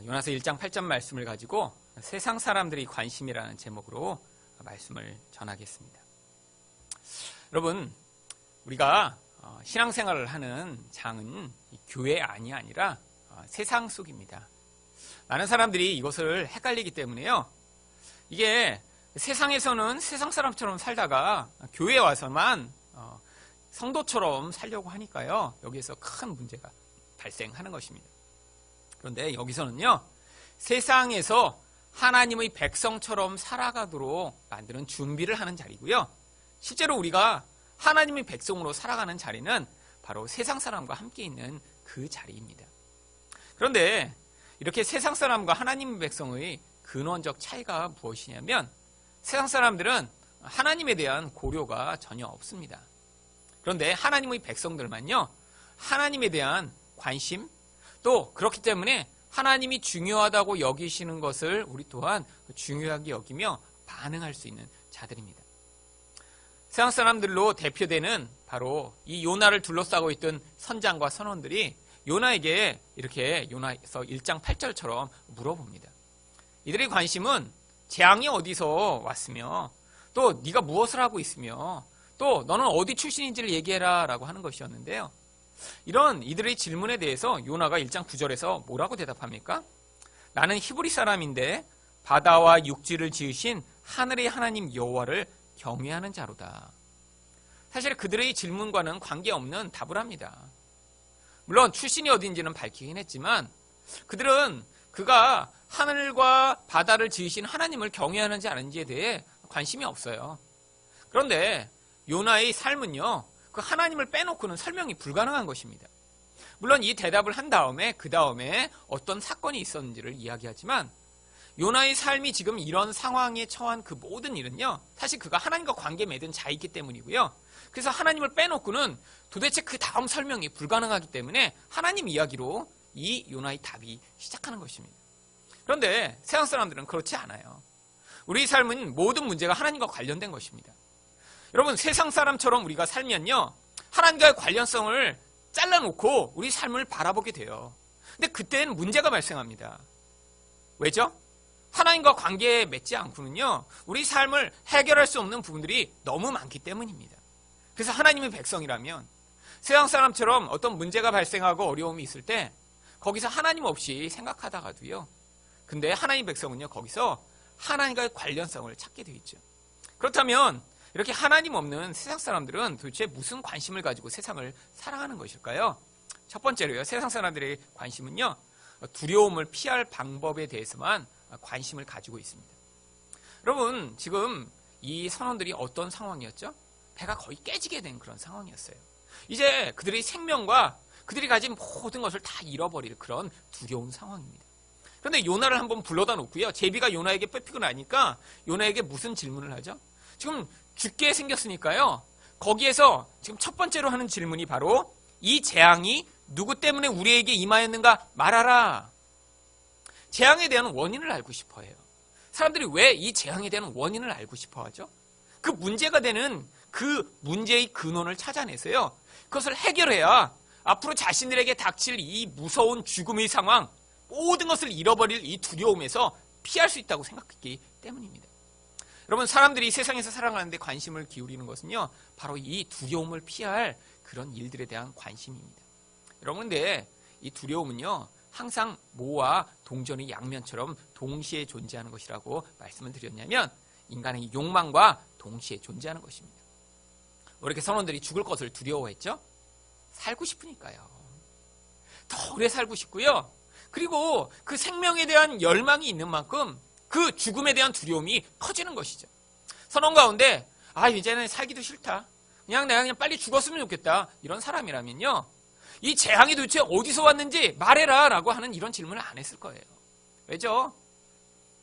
요나서 1장 8절 말씀을 가지고 세상 사람들의 관심이라는 제목으로 말씀을 전하겠습니다. 여러분, 우리가 신앙생활을 하는 장은 교회 안이 아니라 세상 속입니다. 많은 사람들이 이것을 헷갈리기 때문에요. 이게 세상에서는 세상 사람처럼 살다가 교회에 와서만 성도처럼 살려고 하니까요. 여기에서 큰 문제가 발생하는 것입니다. 그런데 여기서는요. 세상에서 하나님의 백성처럼 살아가도록 만드는 준비를 하는 자리고요. 실제로 우리가 하나님의 백성으로 살아가는 자리는 바로 세상 사람과 함께 있는 그 자리입니다. 그런데 이렇게 세상 사람과 하나님의 백성의 근원적 차이가 무엇이냐면 세상 사람들은 하나님에 대한 고려가 전혀 없습니다. 그런데 하나님의 백성들만요. 하나님에 대한 관심, 또 그렇기 때문에 하나님이 중요하다고 여기시는 것을 우리 또한 중요하게 여기며 반응할 수 있는 자들입니다. 세상 사람들로 대표되는 바로 이 요나를 둘러싸고 있던 선장과 선원들이 요나에게 이렇게 요나서 1장 8절처럼 물어봅니다. 이들의 관심은 재앙이 어디서 왔으며 또 네가 무엇을 하고 있으며 또 너는 어디 출신인지를 얘기해라 라고 하는 것이었는데요. 이런 이들의 질문에 대해서 요나가 1장 9절에서 뭐라고 대답합니까? 나는 히브리 사람인데 바다와 육지를 지으신 하늘의 하나님 여호와를 경외하는 자로다. 사실 그들의 질문과는 관계없는 답을 합니다. 물론 출신이 어딘지는 밝히긴 했지만 그들은 그가 하늘과 바다를 지으신 하나님을 경외하는지 아는지에 대해 관심이 없어요. 그런데 요나의 삶은요. 그 하나님을 빼놓고는 설명이 불가능한 것입니다. 물론 이 대답을 한 다음에 그 다음에 어떤 사건이 있었는지를 이야기하지만 요나의 삶이 지금 이런 상황에 처한 그 모든 일은요. 사실 그가 하나님과 관계 맺은 자이기 때문이고요. 그래서 하나님을 빼놓고는 도대체 그 다음 설명이 불가능하기 때문에 하나님 이야기로 이 요나의 답이 시작하는 것입니다. 그런데 세상 사람들은 그렇지 않아요. 우리 삶은 모든 문제가 하나님과 관련된 것입니다. 여러분, 세상 사람처럼 우리가 살면요. 하나님과의 관련성을 잘라놓고 우리 삶을 바라보게 돼요. 근데 그때는 문제가 발생합니다. 왜죠? 하나님과 관계에 맺지 않고는요. 우리 삶을 해결할 수 없는 부분들이 너무 많기 때문입니다. 그래서 하나님의 백성이라면 세상 사람처럼 어떤 문제가 발생하고 어려움이 있을 때 거기서 하나님 없이 생각하다가도요. 근데 하나님 백성은요. 거기서 하나님과의 관련성을 찾게 되어 있죠. 그렇다면 이렇게 하나님 없는 세상 사람들은 도대체 무슨 관심을 가지고 세상을 살아가는 것일까요? 첫 번째로요. 세상 사람들의 관심은요. 두려움을 피할 방법에 대해서만 관심을 가지고 있습니다. 여러분, 지금 이 선원들이 어떤 상황이었죠? 배가 거의 깨지게 된 그런 상황이었어요. 이제 그들의 생명과 그들이 가진 모든 것을 다 잃어버릴 그런 두려운 상황입니다. 그런데 요나를 한번 불러다 놓고요. 제비가 요나에게 뺏기고 나니까 요나에게 무슨 질문을 하죠? 지금 죽게 생겼으니까요. 거기에서 지금 첫 번째로 하는 질문이 바로 이 재앙이 누구 때문에 우리에게 임하였는가 말하라. 재앙에 대한 원인을 알고 싶어 해요. 사람들이 왜 이 재앙에 대한 원인을 알고 싶어 하죠? 그 문제가 되는 그 문제의 근원을 찾아내서요. 그것을 해결해야 앞으로 자신들에게 닥칠 이 무서운 죽음의 상황, 모든 것을 잃어버릴 이 두려움에서 피할 수 있다고 생각했기 때문입니다. 여러분, 사람들이 세상에서 살아가는데 관심을 기울이는 것은요. 바로 이 두려움을 피할 그런 일들에 대한 관심입니다. 여러분, 근데 이 두려움은요. 항상 모와 동전의 양면처럼 동시에 존재하는 것이라고 말씀을 드렸냐면 인간의 욕망과 동시에 존재하는 것입니다. 왜 이렇게 선원들이 죽을 것을 두려워했죠? 살고 싶으니까요. 더 오래 살고 싶고요. 그리고 그 생명에 대한 열망이 있는 만큼 그 죽음에 대한 두려움이 커지는 것이죠. 선원 가운데 이제는 살기도 싫다. 내가 그냥 빨리 죽었으면 좋겠다. 이런 사람이라면요. 이 재앙이 도대체 어디서 왔는지 말해라 라고 하는 이런 질문을 안 했을 거예요. 왜죠?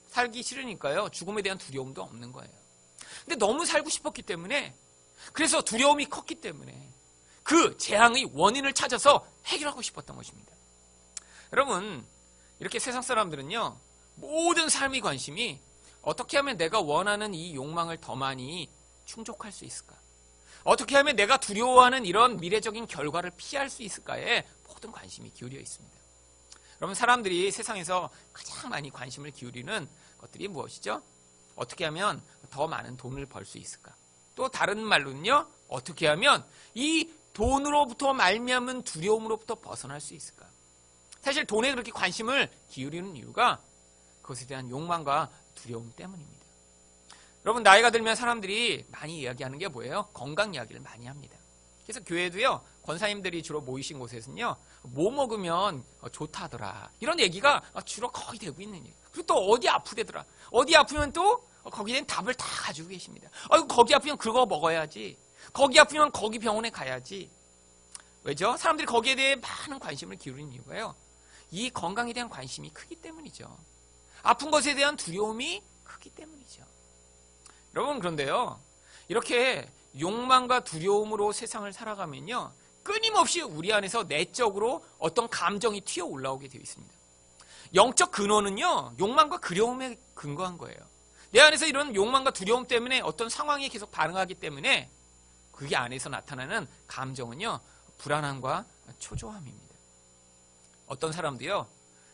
살기 싫으니까요. 죽음에 대한 두려움도 없는 거예요. 근데 너무 살고 싶었기 때문에 그래서 두려움이 컸기 때문에 그 재앙의 원인을 찾아서 해결하고 싶었던 것입니다. 여러분, 이렇게 세상 사람들은요. 모든 삶의 관심이 어떻게 하면 내가 원하는 이 욕망을 더 많이 충족할 수 있을까? 어떻게 하면 내가 두려워하는 이런 미래적인 결과를 피할 수 있을까에 모든 관심이 기울여 있습니다. 여러분, 사람들이 세상에서 가장 많이 관심을 기울이는 것들이 무엇이죠? 어떻게 하면 더 많은 돈을 벌 수 있을까? 또 다른 말로는요, 어떻게 하면 이 돈으로부터 말미암은 두려움으로부터 벗어날 수 있을까? 사실 돈에 그렇게 관심을 기울이는 이유가 그것에 대한 욕망과 두려움 때문입니다. 여러분, 나이가 들면 사람들이 많이 이야기하는 게 뭐예요? 건강 이야기를 많이 합니다. 그래서 교회도요, 권사님들이 주로 모이신 곳에서는요, 뭐 먹으면 좋다더라, 이런 얘기가 주로 거의 되고 있는 얘기예요. 그리고 또 어디 아프대더라, 어디 아프면 또 거기에 대한 답을 다 가지고 계십니다. 아이고, 거기 아프면 그거 먹어야지, 거기 아프면 거기 병원에 가야지. 왜죠? 사람들이 거기에 대해 많은 관심을 기울이는 이유가요, 이 건강에 대한 관심이 크기 때문이죠. 아픈 것에 대한 두려움이 크기 때문이죠. 여러분, 그런데요, 이렇게 욕망과 두려움으로 세상을 살아가면요, 끊임없이 우리 안에서 내적으로 어떤 감정이 튀어 올라오게 되어 있습니다. 영적 근원은요, 욕망과 두려움에 근거한 거예요. 내 안에서 이런 욕망과 두려움 때문에 어떤 상황에 계속 반응하기 때문에 그게 안에서 나타나는 감정은요, 불안함과 초조함입니다. 어떤 사람도요,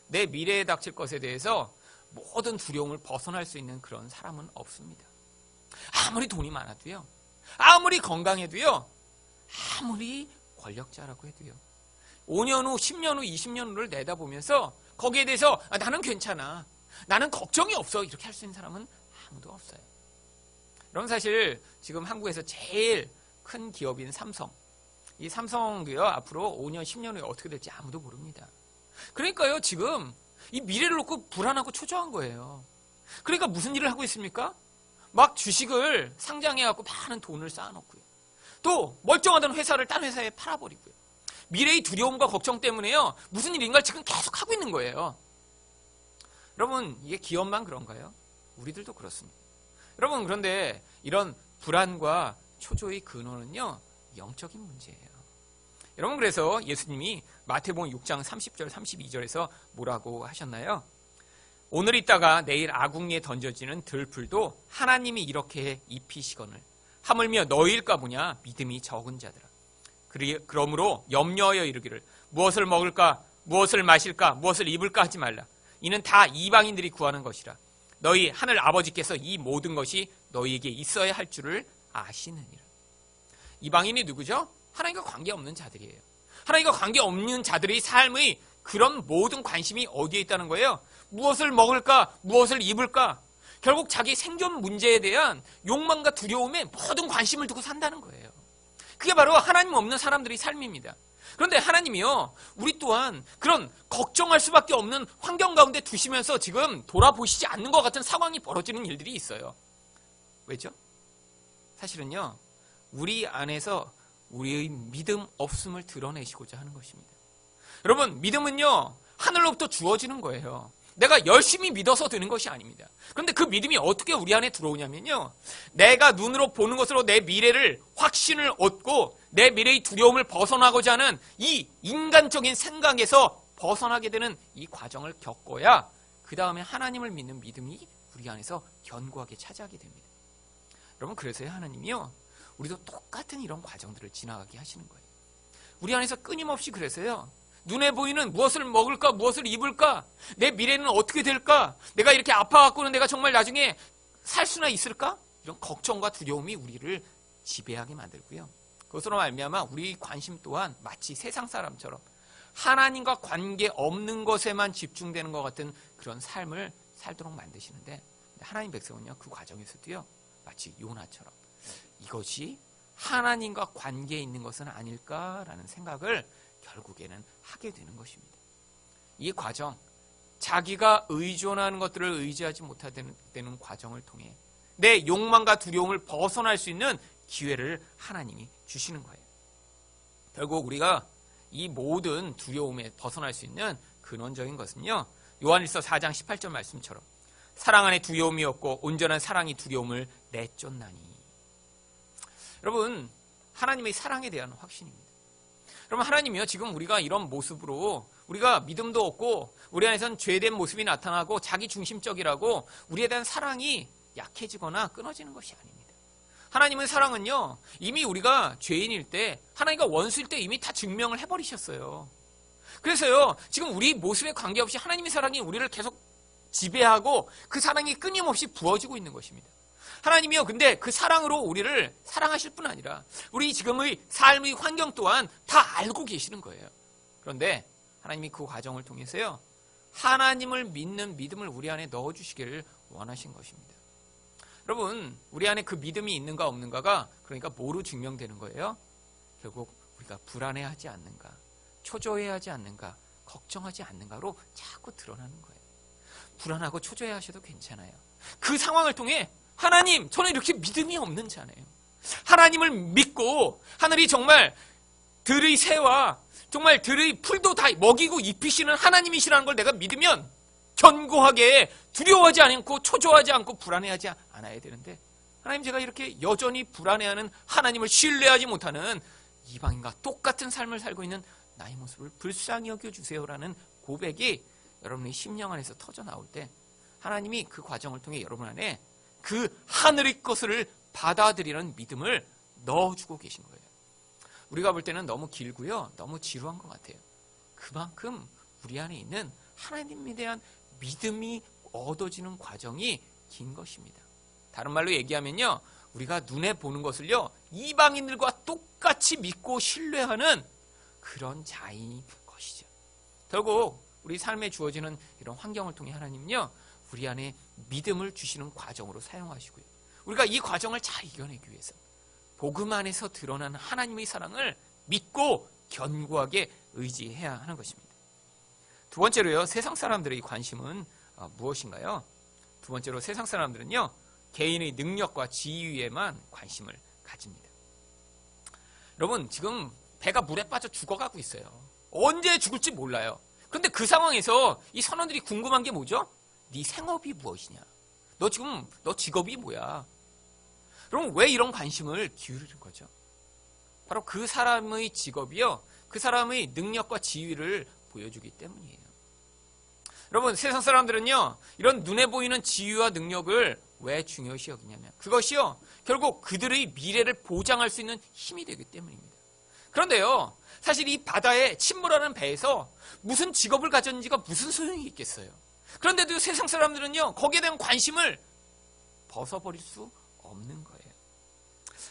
내 미래에 닥칠 것에 대해서 모든 두려움을 벗어날 수 있는 그런 사람은 없습니다. 아무리 돈이 많아도요, 아무리 건강해도요, 아무리 권력자라고 해도요, 5년 후, 10년 후, 20년 후를 내다보면서 거기에 대해서 나는 괜찮아, 나는 걱정이 없어, 이렇게 할 수 있는 사람은 아무도 없어요. 여러분, 사실 지금 한국에서 제일 큰 기업인 삼성, 이 삼성도요, 앞으로 5년, 10년 후에 어떻게 될지 아무도 모릅니다. 그러니까요, 지금 이 미래를 놓고 불안하고 초조한 거예요. 그러니까 무슨 일을 하고 있습니까? 막 주식을 상장해갖고 많은 돈을 쌓아놓고요, 또 멀쩡하던 회사를 딴 회사에 팔아버리고요, 미래의 두려움과 걱정 때문에요, 무슨 일인가를 지금 계속 하고 있는 거예요. 여러분, 이게 기업만 그런가요? 우리들도 그렇습니다. 여러분, 그런데 이런 불안과 초조의 근원은요, 영적인 문제예요. 여러분, 그래서 예수님이 마태복음 6장 30절 32절에서 뭐라고 하셨나요? 오늘 있다가 내일 아궁이에 던져지는 들풀도 하나님이 이렇게 입히시거늘 하물며 너희일까 보냐 믿음이 적은 자들아. 그러므로 염려하여 이르기를 무엇을 먹을까, 무엇을 마실까, 무엇을 입을까 하지 말라. 이는 다 이방인들이 구하는 것이라. 너희 하늘 아버지께서 이 모든 것이 너희에게 있어야 할 줄을 아시느니라. 이방인이 누구죠? 하나님과 관계없는 자들이에요. 하나님과 관계없는 자들의 삶의 그런 모든 관심이 어디에 있다는 거예요? 무엇을 먹을까? 무엇을 입을까? 결국 자기 생존 문제에 대한 욕망과 두려움에 모든 관심을 두고 산다는 거예요. 그게 바로 하나님 없는 사람들의 삶입니다. 그런데 하나님이요, 우리 또한 그런 걱정할 수밖에 없는 환경 가운데 두시면서 지금 돌아보시지 않는 것 같은 상황이 벌어지는 일들이 있어요. 왜죠? 사실은요, 우리 안에서 우리의 믿음 없음을 드러내시고자 하는 것입니다. 여러분, 믿음은요, 하늘로부터 주어지는 거예요. 내가 열심히 믿어서 되는 것이 아닙니다. 그런데 그 믿음이 어떻게 우리 안에 들어오냐면요, 내가 눈으로 보는 것으로 내 미래를 확신을 얻고 내 미래의 두려움을 벗어나고자 하는 이 인간적인 생각에서 벗어나게 되는 이 과정을 겪어야 그 다음에 하나님을 믿는 믿음이 우리 안에서 견고하게 차지하게 됩니다. 여러분, 그래서요, 하나님이요, 우리도 똑같은 이런 과정들을 지나가게 하시는 거예요. 우리 안에서 끊임없이 그래서요, 눈에 보이는 무엇을 먹을까, 무엇을 입을까, 내 미래는 어떻게 될까, 내가 이렇게 아파갖고는 내가 정말 나중에 살 수나 있을까, 이런 걱정과 두려움이 우리를 지배하게 만들고요, 그것으로 말미암아 우리 관심 또한 마치 세상 사람처럼 하나님과 관계 없는 것에만 집중되는 것 같은 그런 삶을 살도록 만드시는데, 하나님 백성은요, 그 과정에서도요, 마치 요나처럼 이것이 하나님과 관계에 있는 것은 아닐까라는 생각을 결국에는 하게 되는 것입니다. 이 과정, 자기가 의존하는 것들을 의지하지 못하는 과정을 통해 내 욕망과 두려움을 벗어날 수 있는 기회를 하나님이 주시는 거예요. 결국 우리가 이 모든 두려움에 벗어날 수 있는 근원적인 것은요, 요한일서 4장 18절 말씀처럼 사랑 안에 두려움이 없고 온전한 사랑이 두려움을 내쫓나니. 여러분, 하나님의 사랑에 대한 확신입니다. 여러분, 하나님이요, 지금 우리가 이런 모습으로 우리가 믿음도 없고 우리 안에서는 죄된 모습이 나타나고 자기 중심적이라고 우리에 대한 사랑이 약해지거나 끊어지는 것이 아닙니다. 하나님의 사랑은요, 이미 우리가 죄인일 때, 하나님과 원수일 때 이미 다 증명을 해버리셨어요. 그래서요, 지금 우리 모습에 관계없이 하나님의 사랑이 우리를 계속 지배하고 그 사랑이 끊임없이 부어지고 있는 것입니다. 하나님이요, 근데 그 사랑으로 우리를 사랑하실 뿐 아니라 우리 지금의 삶의 환경 또한 다 알고 계시는 거예요. 그런데 하나님이 그 과정을 통해서요, 하나님을 믿는 믿음을 우리 안에 넣어주시기를 원하신 것입니다. 여러분, 우리 안에 그 믿음이 있는가 없는가가 그러니까 뭐로 증명되는 거예요? 결국 우리가 불안해하지 않는가, 초조해하지 않는가, 걱정하지 않는가로 자꾸 드러나는 거예요. 불안하고 초조해하셔도 괜찮아요. 그 상황을 통해 하나님, 저는 이렇게 믿음이 없는 자네요. 하나님을 믿고 하늘이 정말 들의 새와 정말 들의 풀도 다 먹이고 입히시는 하나님이시라는 걸 내가 믿으면 견고하게 두려워하지 않고 초조하지 않고 불안해하지 않아야 되는데, 하나님, 제가 이렇게 여전히 불안해하는 하나님을 신뢰하지 못하는 이방인과 똑같은 삶을 살고 있는 나의 모습을 불쌍히 여겨주세요라는 고백이 여러분의 심령 안에서 터져 나올 때 하나님이 그 과정을 통해 여러분 안에 그 하늘의 것을 받아들이는 믿음을 넣어주고 계신 거예요. 우리가 볼 때는 너무 길고요, 너무 지루한 것 같아요. 그만큼 우리 안에 있는 하나님에 대한 믿음이 얻어지는 과정이 긴 것입니다. 다른 말로 얘기하면요, 우리가 눈에 보는 것을요, 이방인들과 똑같이 믿고 신뢰하는 그런 자인 것이죠. 결국 우리 삶에 주어지는 이런 환경을 통해 하나님은요, 우리 안에 믿음을 주시는 과정으로 사용하시고요, 우리가 이 과정을 잘 이겨내기 위해서 복음 안에서 드러나는 하나님의 사랑을 믿고 견고하게 의지해야 하는 것입니다. 두 번째로요, 세상 사람들의 관심은 무엇인가요? 두 번째로 세상 사람들은요, 개인의 능력과 지위에만 관심을 가집니다. 여러분, 지금 배가 물에 빠져 죽어가고 있어요. 언제 죽을지 몰라요. 그런데 그 상황에서 이 선원들이 궁금한 게 뭐죠? 네 생업이 무엇이냐? 너 직업이 뭐야? 그럼 왜 이런 관심을 기울이는 거죠? 바로 그 사람의 직업이요, 그 사람의 능력과 지위를 보여주기 때문이에요. 여러분, 세상 사람들은요, 이런 눈에 보이는 지위와 능력을 왜 중요시 여기냐면, 그것이요, 결국 그들의 미래를 보장할 수 있는 힘이 되기 때문입니다. 그런데요, 사실 이 바다에 침몰하는 배에서 무슨 직업을 가졌는지가 무슨 소용이 있겠어요. 그런데도 세상 사람들은요, 거기에 대한 관심을 벗어버릴 수 없는 거예요.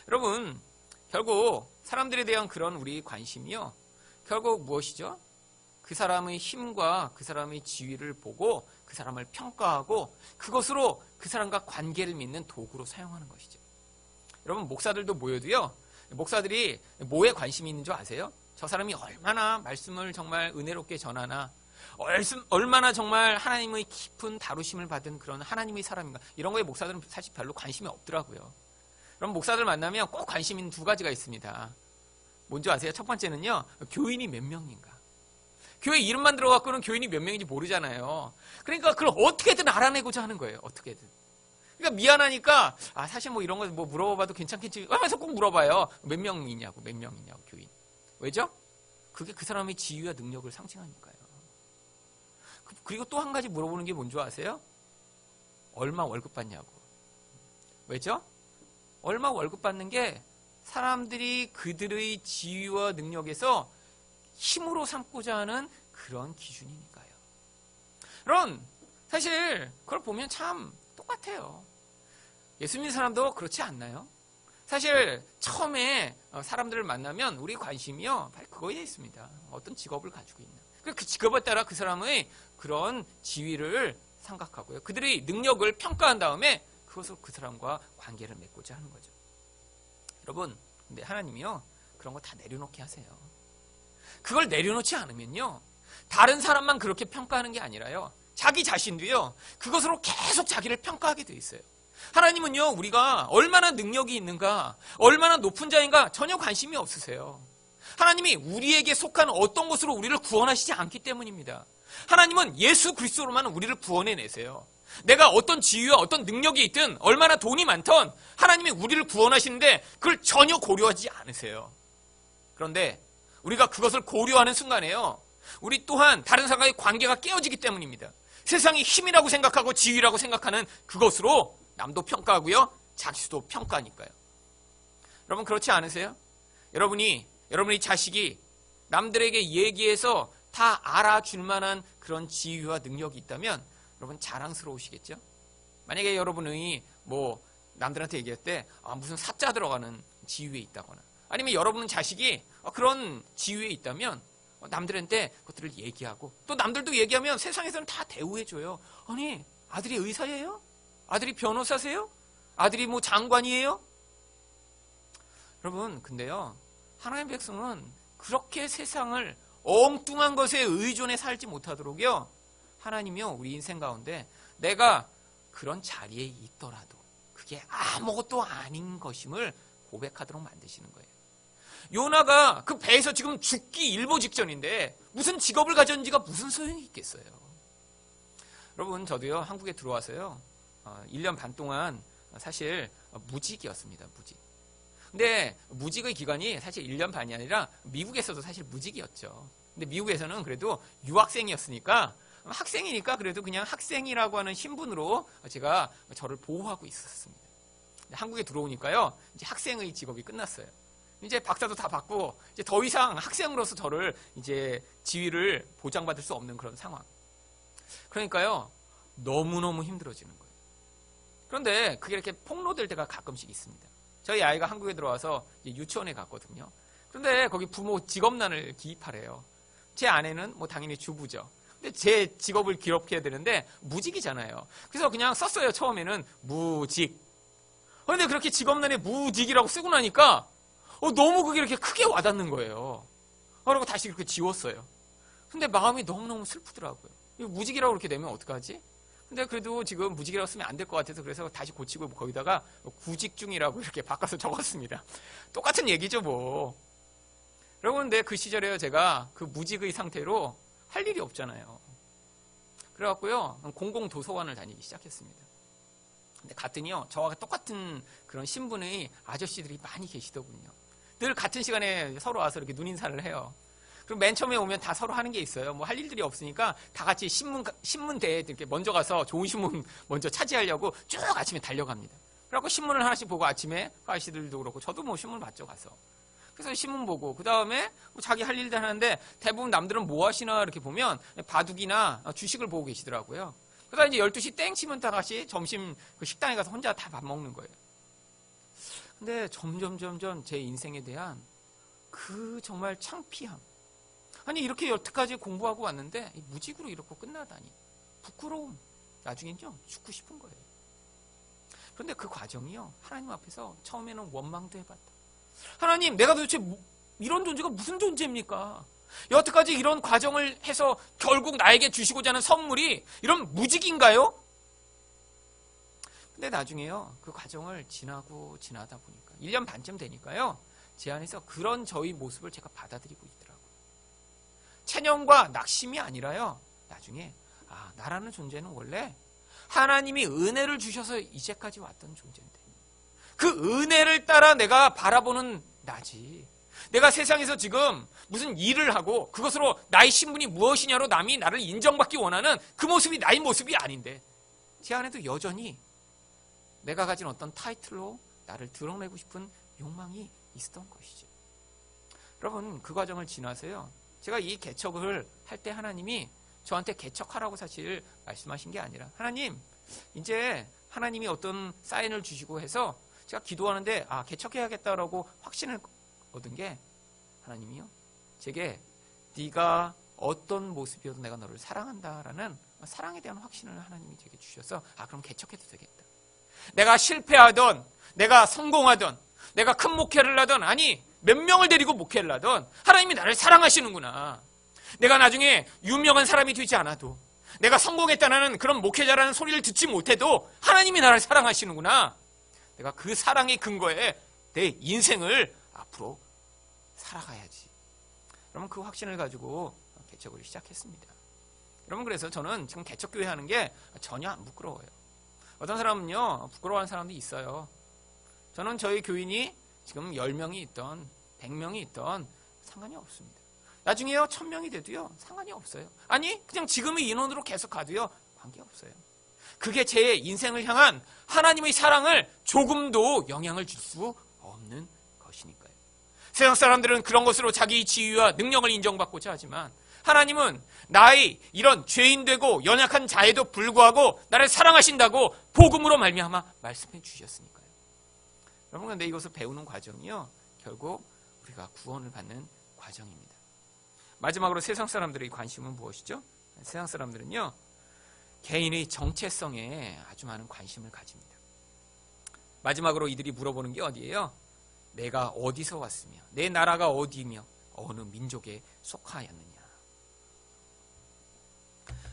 여러분, 결국 사람들에 대한 그런 우리 관심이요, 결국 무엇이죠? 그 사람의 힘과 그 사람의 지위를 보고 그 사람을 평가하고 그것으로 그 사람과 관계를 맺는 도구로 사용하는 것이죠. 여러분, 목사들도 모여도요, 목사들이 뭐에 관심이 있는 줄 아세요? 저 사람이 얼마나 말씀을 정말 은혜롭게 전하나, 얼마나 정말 하나님의 깊은 다루심을 받은 그런 하나님의 사람인가, 이런 거에 목사들은 사실 별로 관심이 없더라고요. 그럼 목사들 만나면 꼭 관심 있는 두 가지가 있습니다. 뭔지 아세요? 첫 번째는요, 교인이 몇 명인가. 교회 이름만 들어갖고는 교인이 몇 명인지 모르잖아요. 그러니까 그걸 어떻게든 알아내고자 하는 거예요. 어떻게든. 그러니까 미안하니까, 사실 뭐 이런 거 뭐 물어봐도 괜찮겠지 하면서 꼭 물어봐요. 몇 명이냐고, 교인. 왜죠? 그게 그 사람의 지위와 능력을 상징하니까요. 그리고 또 한 가지 물어보는 게 뭔지 아세요? 얼마 월급 받냐고. 왜죠? 얼마 월급 받는 게 사람들이 그들의 지위와 능력에서 힘으로 삼고자 하는 그런 기준이니까요. 여러분, 사실 그걸 보면 참 똑같아요. 예수 믿는 사람도 그렇지 않나요? 사실 처음에 사람들을 만나면 우리 관심이요, 바로 그거에 있습니다. 어떤 직업을 가지고 있나. 그 직업에 따라 그 사람의 그런 지위를 생각하고요, 그들의 능력을 평가한 다음에 그것으로 그 사람과 관계를 맺고자 하는 거죠. 여러분, 근데 하나님이요, 그런 거 다 내려놓게 하세요. 그걸 내려놓지 않으면요, 다른 사람만 그렇게 평가하는 게 아니라요, 자기 자신도요, 그것으로 계속 자기를 평가하게 돼 있어요. 하나님은요, 우리가 얼마나 능력이 있는가, 얼마나 높은 자인가 전혀 관심이 없으세요. 하나님이 우리에게 속한 어떤 것으로 우리를 구원하시지 않기 때문입니다. 하나님은 예수 그리스도로만 우리를 구원해내세요. 내가 어떤 지위와 어떤 능력이 있든 얼마나 돈이 많든 하나님이 우리를 구원하시는데 그걸 전혀 고려하지 않으세요. 그런데 우리가 그것을 고려하는 순간에요, 우리 또한 다른 사람과의 관계가 깨어지기 때문입니다. 세상이 힘이라고 생각하고 지위라고 생각하는 그것으로 남도 평가하고요, 자기도 평가하니까요. 여러분, 그렇지 않으세요? 여러분이 자식이 남들에게 얘기해서 다 알아줄 만한 그런 지위와 능력이 있다면 여러분 자랑스러우시겠죠? 만약에 여러분이 뭐 남들한테 얘기할 때 무슨 사자 들어가는 지위에 있다거나 아니면 여러분 자식이 그런 지위에 있다면 남들한테 그것들을 얘기하고 또 남들도 얘기하면 세상에서는 다 대우해줘요. 아니 아들이 의사예요? 아들이 변호사세요? 아들이 뭐 장관이에요? 여러분 근데요 하나님의 백성은 그렇게 세상을 엉뚱한 것에 의존해 살지 못하도록요 하나님이요 우리 인생 가운데 내가 그런 자리에 있더라도 그게 아무것도 아닌 것임을 고백하도록 만드시는 거예요. 요나가 그 배에서 지금 죽기 일보 직전인데 무슨 직업을 가졌는지가 무슨 소용이 있겠어요. 여러분 저도요 한국에 들어와서요 1년 반 동안 사실 무직이었습니다. 무직. 근데 무직의 기간이 사실 1년 반이 아니라 미국에서도 사실 무직이었죠. 근데 미국에서는 그래도 유학생이었으니까 학생이니까 그래도 그냥 학생이라고 하는 신분으로 제가 저를 보호하고 있었습니다. 한국에 들어오니까요 이제 학생의 직업이 끝났어요. 이제 박사도 다 받고 이제 더 이상 학생으로서 저를 이제 지위를 보장받을 수 없는 그런 상황. 그러니까요 너무너무 힘들어지는 거예요. 그런데 그게 이렇게 폭로될 때가 가끔씩 있습니다. 저희 아이가 한국에 들어와서 이제 유치원에 갔거든요. 그런데 거기 부모 직업란을 기입하래요. 제 아내는 뭐 당연히 주부죠. 근데 제 직업을 기록해야 되는데 무직이잖아요. 그래서 그냥 썼어요. 처음에는 무직. 그런데 그렇게 직업란에 무직이라고 쓰고 나니까 너무 그게 이렇게 크게 와닿는 거예요. 그러고 다시 그렇게 지웠어요. 근데 마음이 너무너무 슬프더라고요. 이거 무직이라고 그렇게 되면 어떡하지? 근데 그래도 지금 무직이라고 쓰면 안 될 것 같아서 그래서 다시 고치고 거기다가 구직 중이라고 이렇게 바꿔서 적었습니다. 똑같은 얘기죠 뭐. 여러분 근데 그 시절에 제가 그 무직의 상태로 할 일이 없잖아요. 그래갖고요 공공도서관을 다니기 시작했습니다. 근데 갔더니요 저와 똑같은 그런 신분의 아저씨들이 많이 계시더군요. 늘 같은 시간에 서로 와서 이렇게 눈인사를 해요. 그럼 맨 처음에 오면 다 서로 하는 게 있어요. 뭐 할 일들이 없으니까 다 같이 신문대에 이렇게 먼저 가서 좋은 신문 먼저 차지하려고 쭉 아침에 달려갑니다. 그래갖고 신문을 하나씩 보고 아침에 아저씨들도 그렇고 저도 뭐 신문 봤죠 가서. 그래서 신문 보고 그 다음에 뭐 자기 할 일들 하는데 대부분 남들은 뭐 하시나 이렇게 보면 바둑이나 주식을 보고 계시더라고요. 그러다 이제 12시 땡 치면 다 같이 점심 그 식당에 가서 혼자 다 밥 먹는 거예요. 근데 점점 제 인생에 대한 그 정말 창피함. 아니 이렇게 여태까지 공부하고 왔는데 무직으로 이렇게 끝나다니. 부끄러움. 나중엔요 죽고 싶은 거예요. 그런데 그 과정이요 하나님 앞에서 처음에는 원망도 해봤다. 하나님 내가 도대체 이런 존재가 무슨 존재입니까? 여태까지 이런 과정을 해서 결국 나에게 주시고자 하는 선물이 이런 무직인가요? 근데 나중에요 그 과정을 지나다 보니까 1년 반쯤 되니까요 제 안에서 그런 저의 모습을 제가 받아들이고 있더라고요. 체념과 낙심이 아니라요 나중에 나라는 존재는 원래 하나님이 은혜를 주셔서 이제까지 왔던 존재인데 그 은혜를 따라 내가 바라보는 나지. 내가 세상에서 지금 무슨 일을 하고 그것으로 나의 신분이 무엇이냐로 남이 나를 인정받기 원하는 그 모습이 나의 모습이 아닌데 제 안에도 여전히 내가 가진 어떤 타이틀로 나를 드러내고 싶은 욕망이 있었던 것이죠. 여러분 그 과정을 지나서요 제가 이 개척을 할 때 하나님이 저한테 개척하라고 사실 말씀하신 게 아니라 하나님 이제 하나님이 어떤 사인을 주시고 해서 제가 기도하는데 개척해야겠다라고 확신을 얻은 게 하나님이요 제게 네가 어떤 모습이어도 내가 너를 사랑한다라는 사랑에 대한 확신을 하나님이 제게 주셔서 그럼 개척해도 되겠다. 내가 실패하던 내가 성공하던 내가 큰 목회를 하던 아니 몇 명을 데리고 목회를 하던 하나님이 나를 사랑하시는구나. 내가 나중에 유명한 사람이 되지 않아도 내가 성공했다는 그런 목회자라는 소리를 듣지 못해도 하나님이 나를 사랑하시는구나. 내가 그 사랑의 근거에 내 인생을 앞으로 살아가야지. 여러분 그 확신을 가지고 개척을 시작했습니다. 여러분 그래서 저는 지금 개척교회 하는 게 전혀 안 부끄러워요. 어떤 사람은요 부끄러워하는 사람도 있어요. 저는 저희 교인이 지금 10명이 있던 100명이 있던 상관이 없습니다. 나중에요 1000명이 돼도요 상관이 없어요. 아니 그냥 지금의 인원으로 계속 가도요 관계없어요. 그게 제 인생을 향한 하나님의 사랑을 조금도 영향을 줄 수 없는 것이니까요. 세상 사람들은 그런 것으로 자기 지위와 능력을 인정받고자 하지만 하나님은 나의 이런 죄인되고 연약한 자에도 불구하고 나를 사랑하신다고 복음으로 말미암아 말씀해 주셨으니까요. 여러분, 그런데 이것을 배우는 과정이요, 결국 우리가 구원을 받는 과정입니다. 마지막으로 세상 사람들의 관심은 무엇이죠? 세상 사람들은요, 개인의 정체성에 아주 많은 관심을 가집니다. 마지막으로 이들이 물어보는 게 어디예요? 내가 어디서 왔으며 내 나라가 어디며 어느 민족에 속하였느냐.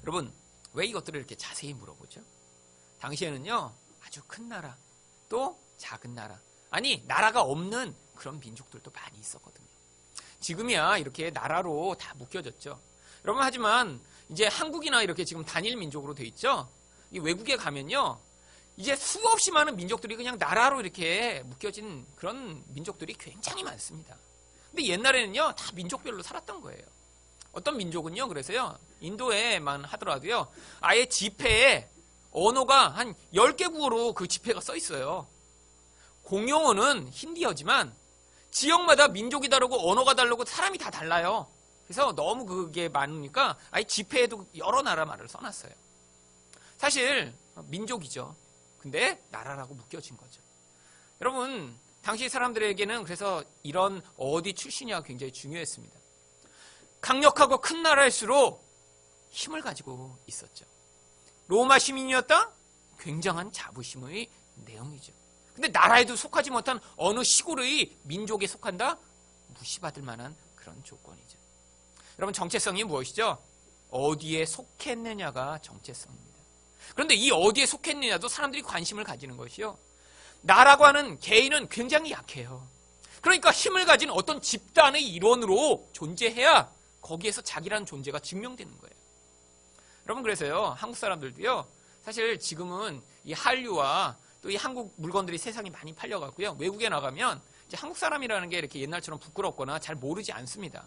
여러분, 왜 이것들을 이렇게 자세히 물어보죠? 당시에는요, 아주 큰 나라, 또 작은 나라, 아니 나라가 없는 그런 민족들도 많이 있었거든요. 지금이야 이렇게 나라로 다 묶여졌죠. 여러분, 하지만 이제 한국이나 이렇게 지금 단일 민족으로 돼 있죠. 이 외국에 가면요, 이제 수없이 많은 민족들이 그냥 나라로 이렇게 묶여진 그런 민족들이 굉장히 많습니다. 근데 옛날에는요, 다 민족별로 살았던 거예요. 어떤 민족은요, 그래서요, 인도에만 하더라도요, 아예 지폐에 언어가 한 10개 국어로 그 지폐가 써 있어요. 공용어는 힌디어지만 지역마다 민족이 다르고 언어가 다르고 사람이 다 달라요. 그래서 너무 그게 많으니까 아예 지폐에도 여러 나라 말을 써놨어요. 사실 민족이죠. 근데 나라라고 묶여진 거죠. 여러분, 당시 사람들에게는 그래서 이런 어디 출신이가 굉장히 중요했습니다. 강력하고 큰 나라일수록 힘을 가지고 있었죠. 로마 시민이었다? 굉장한 자부심의 내용이죠. 근데 나라에도 속하지 못한 어느 시골의 민족에 속한다? 무시받을 만한 그런 조건이죠. 여러분, 정체성이 무엇이죠? 어디에 속했느냐가 정체성입니다. 그런데 이 어디에 속했느냐도 사람들이 관심을 가지는 것이요, 나라고 하는 개인은 굉장히 약해요. 그러니까 힘을 가진 어떤 집단의 일원으로 존재해야 거기에서 자기라는 존재가 증명되는 거예요. 여러분, 그래서요, 한국 사람들도요, 사실 지금은 이 한류와 또 이 한국 물건들이 세상에 많이 팔려가고요, 외국에 나가면 이제 한국 사람이라는 게 이렇게 옛날처럼 부끄럽거나 잘 모르지 않습니다.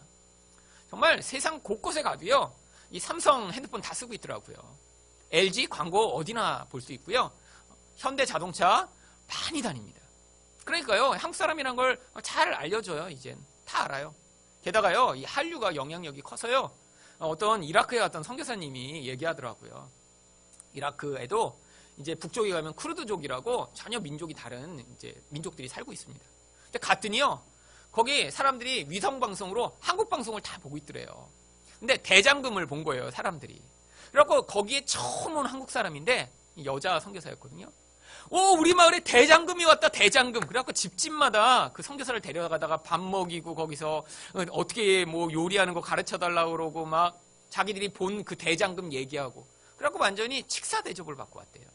정말 세상 곳곳에 가도요, 이 삼성 핸드폰 다 쓰고 있더라고요. LG 광고 어디나 볼 수 있고요, 현대 자동차 많이 다닙니다. 그러니까요, 한국 사람이란 걸 잘 알려줘요. 이젠 다 알아요. 게다가요, 이 한류가 영향력이 커서요, 어떤 이라크에 갔던 선교사님이 얘기하더라고요. 이라크에도 이제 북쪽에 가면 쿠르드족이라고 전혀 민족이 다른 이제 민족들이 살고 있습니다. 근데 갔더니요, 거기 사람들이 위성 방송으로 한국 방송을 다 보고 있더래요. 근데 대장금을 본 거예요, 사람들이. 그래갖고 거기에 처음 온 한국 사람인데 여자 선교사였거든요. 오, 우리 마을에 대장금이 왔다, 대장금. 그래갖고 집집마다 그 선교사를 데려가다가 밥 먹이고 거기서 어떻게 뭐 요리하는 거 가르쳐 달라고 그러고 막 자기들이 본 그 대장금 얘기하고. 그래갖고 완전히 식사 대접을 받고 왔대요.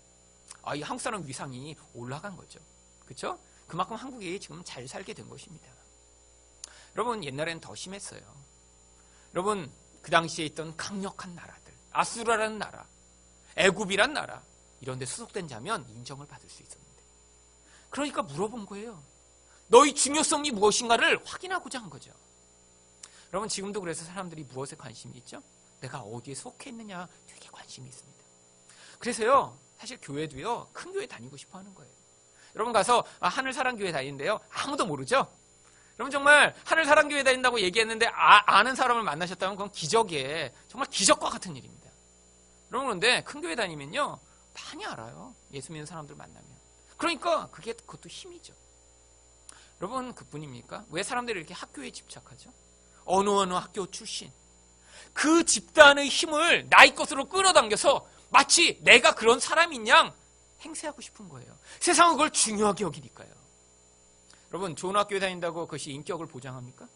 아, 이 한국 사람 위상이 올라간 거죠. 그렇죠? 그만큼 한국이 지금 잘 살게 된 것입니다. 여러분, 옛날에는 더 심했어요. 여러분, 그 당시에 있던 강력한 나라들, 아수라라는 나라, 애굽이란 나라, 이런 데 수속된 자면 인정을 받을 수 있었는데, 그러니까 물어본 거예요. 너희 중요성이 무엇인가를 확인하고자 한 거죠. 여러분, 지금도 그래서 사람들이 무엇에 관심이 있죠? 내가 어디에 속해 있느냐 되게 관심이 있습니다. 그래서요, 사실 교회도요, 큰 교회 다니고 싶어 하는 거예요. 여러분 가서 하늘사랑교회 다니는데요, 아무도 모르죠? 여러분, 정말 하늘사랑교회 다닌다고 얘기했는데 아는 사람을 만나셨다면 그건 기적이에요. 정말 기적과 같은 일입니다. 여러분, 그런데 큰 교회 다니면요, 많이 알아요. 예수 믿는 사람들 만나면. 그러니까 그것도 힘이죠. 여러분, 그뿐입니까? 왜 사람들이 이렇게 학교에 집착하죠? 어느 학교 출신, 그 집단의 힘을 나의 것으로 끌어당겨서 마치 내가 그런 사람인 양 행세하고 싶은 거예요. 세상은 그걸 중요하게 여기니까요. 여러분, 좋은 학교에 다닌다고 그것이 인격을 보장합니까?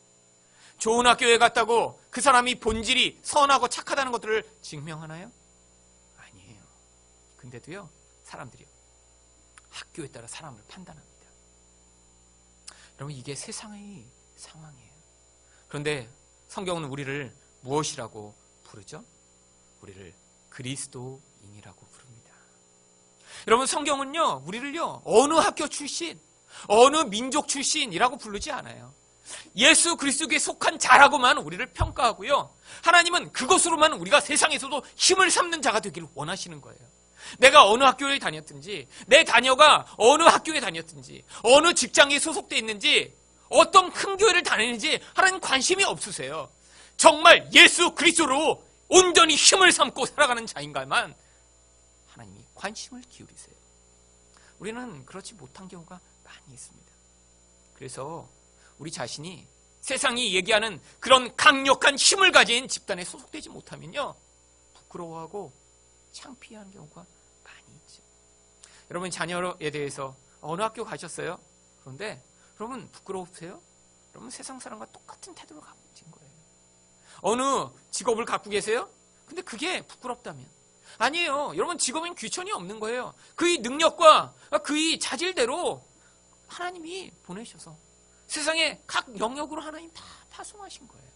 좋은 학교에 갔다고 그 사람이 본질이 선하고 착하다는 것들을 증명하나요? 아니에요. 근데도요, 사람들이요, 학교에 따라 사람을 판단합니다. 여러분, 이게 세상의 상황이에요. 그런데 성경은 우리를 무엇이라고 부르죠? 우리를 그리스도인이라고 부릅니다. 여러분, 성경은요, 우리를요, 어느 학교 출신, 어느 민족 출신이라고 부르지 않아요. 예수 그리스도에 속한 자라고만 우리를 평가하고요, 하나님은 그것으로만 우리가 세상에서도 힘을 삼는 자가 되기를 원하시는 거예요. 내가 어느 학교에 다녔든지, 내 자녀가 어느 학교에 다녔든지, 어느 직장에 소속되어 있는지, 어떤 큰 교회를 다니는지 하나님 관심이 없으세요. 정말 예수 그리스도로 온전히 힘을 삼고 살아가는 자인가만 하나님이 관심을 기울이세요. 우리는 그렇지 못한 경우가 많이 있습니다. 그래서 우리 자신이 세상이 얘기하는 그런 강력한 힘을 가진 집단에 소속되지 못하면요, 부끄러워하고 창피한 경우가 많이 있죠. 여러분 자녀에 대해서 어느 학교 가셨어요? 그런데 여러분 부끄러우세요? 여러분 세상 사람과 똑같은 태도를 가진 거예요. 어느 직업을 갖고 계세요? 근데 그게 부끄럽다면? 아니에요. 여러분 직업엔 귀천이 없는 거예요. 그의 능력과 그의 자질대로 하나님이 보내셔서 세상의 각 영역으로 하나님 다 파송하신 거예요.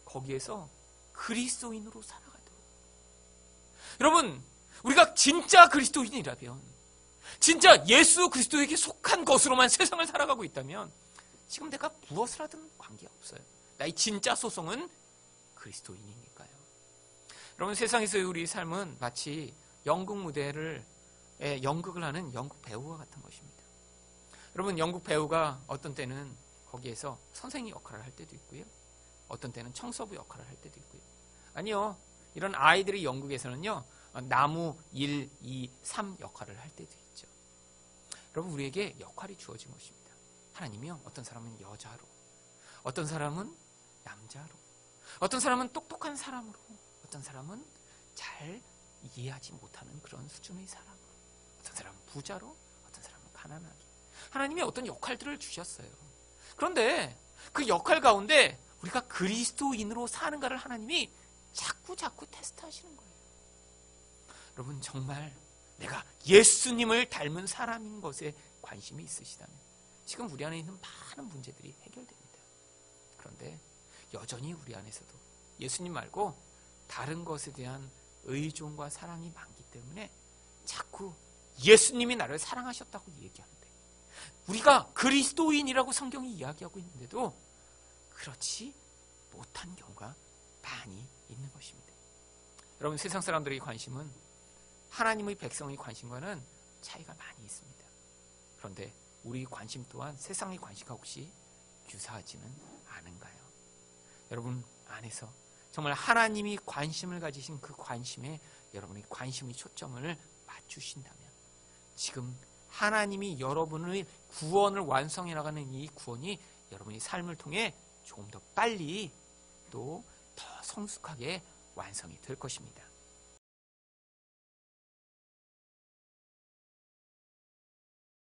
거기에서 그리스도인으로 살아가도록. 여러분 우리가 진짜 그리스도인이라면, 진짜 예수 그리스도에게 속한 것으로만 세상을 살아가고 있다면 지금 내가 무엇을 하든 관계없어요. 나의 진짜 소송은 그리스도인이니까요. 여러분 세상에서의 우리 삶은 마치 연극 무대를 연극을 하는 연극 배우와 같은 것입니다. 여러분 연극 배우가 어떤 때는 거기에서 선생님 역할을 할 때도 있고요, 어떤 때는 청소부 역할을 할 때도 있고요. 아니요, 이런 아이들의 연극에서는요 나무 1, 2, 3 역할을 할 때도 있죠. 여러분 우리에게 역할이 주어진 것입니다. 하나님이요, 어떤 사람은 여자로, 어떤 사람은 남자로, 어떤 사람은 똑똑한 사람으로, 어떤 사람은 잘 이해하지 못하는 그런 수준의 사람으로, 어떤 사람은 부자로, 어떤 사람은 가난하게, 하나님이 어떤 역할들을 주셨어요. 그런데 그 역할 가운데 우리가 그리스도인으로 사는가를 하나님이 자꾸 테스트하시는 거예요. 여러분 정말 내가 예수님을 닮은 사람인 것에 관심이 있으시다면 지금 우리 안에 있는 많은 문제들이 해결됩니다. 그런데 여전히 우리 안에서도 예수님 말고 다른 것에 대한 의존과 사랑이 많기 때문에 자꾸 예수님이 나를 사랑하셨다고 얘기하는데, 우리가 그리스도인이라고 성경이 이야기하고 있는데도 그렇지 못한 경우가 많이 있는 것입니다. 여러분 세상 사람들의 관심은 하나님의 백성의 관심과는 차이가 많이 있습니다. 그런데 우리 관심 또한 세상의 관심과 혹시 유사하지는 않은가요? 여러분 안에서 정말 하나님이 관심을 가지신 그 관심에 여러분의 관심의 초점을 맞추신다면 지금 하나님이 여러분의 구원을 완성해 나가는 이 구원이 여러분의 삶을 통해 조금 더 빨리 또 더 성숙하게 완성이 될 것입니다.